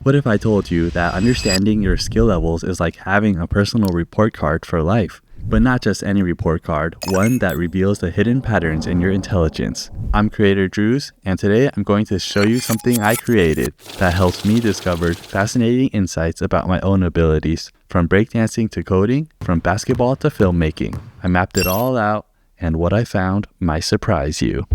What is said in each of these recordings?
What if I told you that understanding your skill levels is like having a personal report card for life? But not just any report card, one that reveals the hidden patterns in your intelligence. I'm creator Drews, and today I'm going to show you something I created that helps me discover fascinating insights about my own abilities. From breakdancing to coding, from basketball to filmmaking. I mapped it all out, and what I found might surprise you.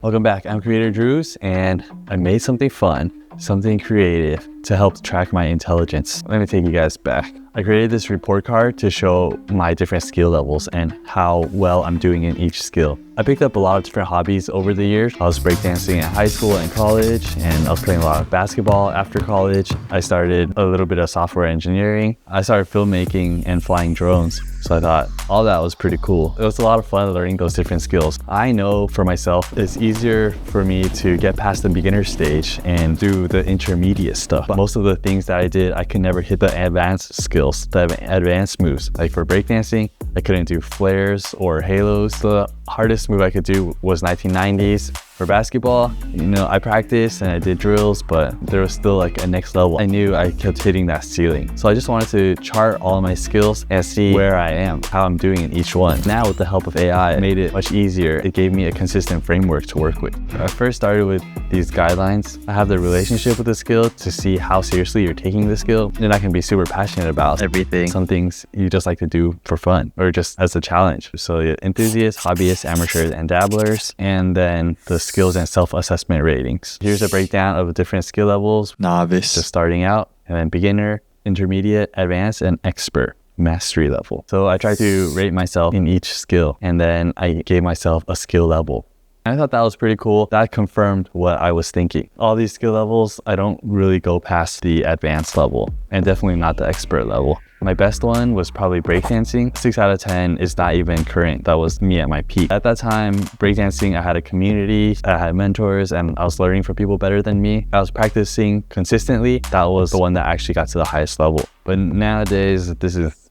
Welcome back, I'm creator Drews, and I made something fun, something creative to help track my intelligence. Let me take you guys back. I created this report card to show my different skill levels and how well I'm doing in each skill. I picked up a lot of different hobbies over the years. I was breakdancing in high school and college, and I was playing a lot of basketball after college. I started a little bit of software engineering. I started filmmaking and flying drones. So I thought all that was pretty cool. It was a lot of fun learning those different skills. I know for myself, it's easier for me to get past the beginner stage and do the intermediate stuff. But most of the things that I did, I could never hit the advanced skills, the advanced moves. Like for breakdancing, I couldn't do flares or halos. The hardest move I could do was 1990s. For basketball, I practiced and I did drills, but there was still like a next level. I knew I kept hitting that ceiling. So I just wanted to chart all of my skills and see where I am, how I'm doing in each one. Now with the help of AI, it made it much easier. It gave me a consistent framework to work with. I first started with these guidelines. I have the relationship with the skill to see how seriously you're taking the skill. And I can be super passionate about everything. Some things you just like to do for fun or just as a challenge. So enthusiasts, hobbyists, amateurs, and dabblers. And then the skills and self-assessment ratings. Here's a breakdown of the different skill levels. Novice, just starting out, and then beginner, intermediate, advanced, and expert, mastery level. So I tried to rate myself in each skill, and then I gave myself a skill level. I thought that was pretty cool. That confirmed what I was thinking. All these skill levels, I don't really go past the advanced level, and definitely not the expert level. My best one was probably breakdancing. 6 out of 10 is not even current. That was me at my peak. At that time, breakdancing, I had a community, I had mentors, and I was learning from people better than me. I was practicing consistently. That was the one that actually got to the highest level. But nowadays,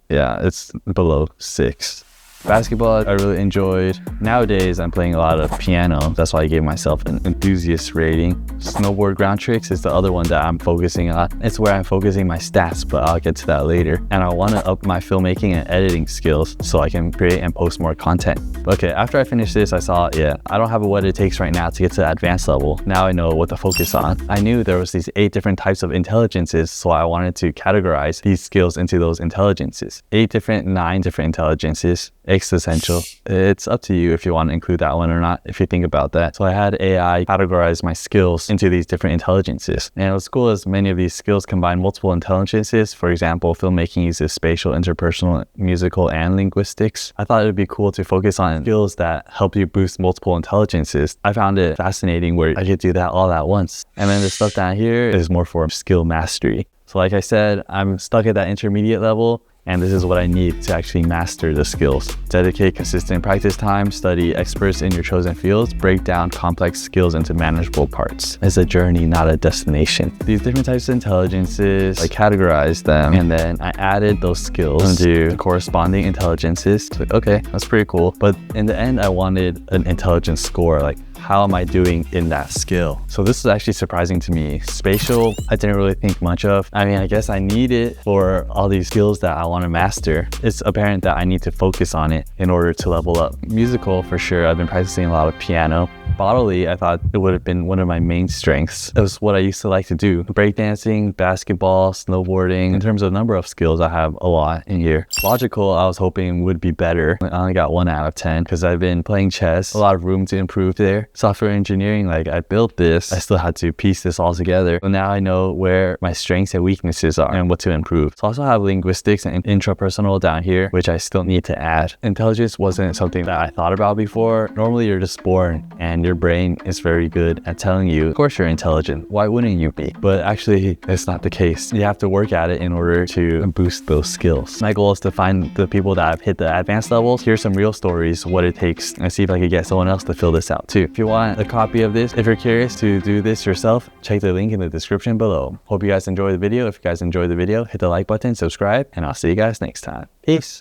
it's below 6. Basketball, I really enjoyed. Nowadays, I'm playing a lot of piano. That's why I gave myself an enthusiast rating. Snowboard ground tricks is the other one that I'm focusing on. It's where I'm focusing my stats, but I'll get to that later. And I want to up my filmmaking and editing skills so I can create and post more content. Okay, after I finished this, I saw, I don't have what it takes right now to get to the advanced level. Now I know what to focus on. I knew there was these 8 different types of intelligences, so I wanted to categorize these skills into those intelligences. 9 different intelligences. Existential. It's up to you if you want to include that one or not, if you think about that. So I had AI categorize my skills into these different intelligences. And what's cool is many of these skills combine multiple intelligences. For example, filmmaking uses spatial, interpersonal, musical, and linguistics. I thought it would be cool to focus on skills that help you boost multiple intelligences. I found it fascinating where I could do that all at once. And then the stuff down here is more for skill mastery. So like I said, I'm stuck at that intermediate level. And this is what I need to actually master the skills. Dedicate consistent practice time, study experts in your chosen fields, break down complex skills into manageable parts. It's a journey, not a destination. These different types of intelligences, I categorized them, and then I added those skills into corresponding intelligences. So, okay, that's pretty cool. But in the end, I wanted an intelligence score, like how am I doing in that skill? So this is actually surprising to me. Spatial, I didn't really think much of. I mean, I guess I need it for all these skills that I want to master. It's apparent that I need to focus on it in order to level up. Musical, for sure. I've been practicing a lot of piano. Bodily, I thought it would have been one of my main strengths. It was what I used to like to do. Breakdancing, basketball, snowboarding. In terms of number of skills, I have a lot in here. Logical, I was hoping would be better. I only got 1 out of 10 because I've been playing chess. A lot of room to improve there. Software engineering, like I built this. I still had to piece this all together. But now I know where my strengths and weaknesses are and what to improve. So I also have linguistics and intrapersonal down here, which I still need to add. Intelligence wasn't something that I thought about before. Normally you're just born and your brain is very good at telling you, of course you're intelligent, why wouldn't you be? But actually, it's not the case. You have to work at it in order to boost those skills. My goal is to find the people that have hit the advanced levels, hear some real stories, what it takes, and see if I could get someone else to fill this out too. If you want a copy of this, if you're curious to do this yourself, check the link in the description below. Hope you guys enjoyed the video. If you guys enjoyed the video, hit the like button, subscribe, and I'll see you guys next time. Peace.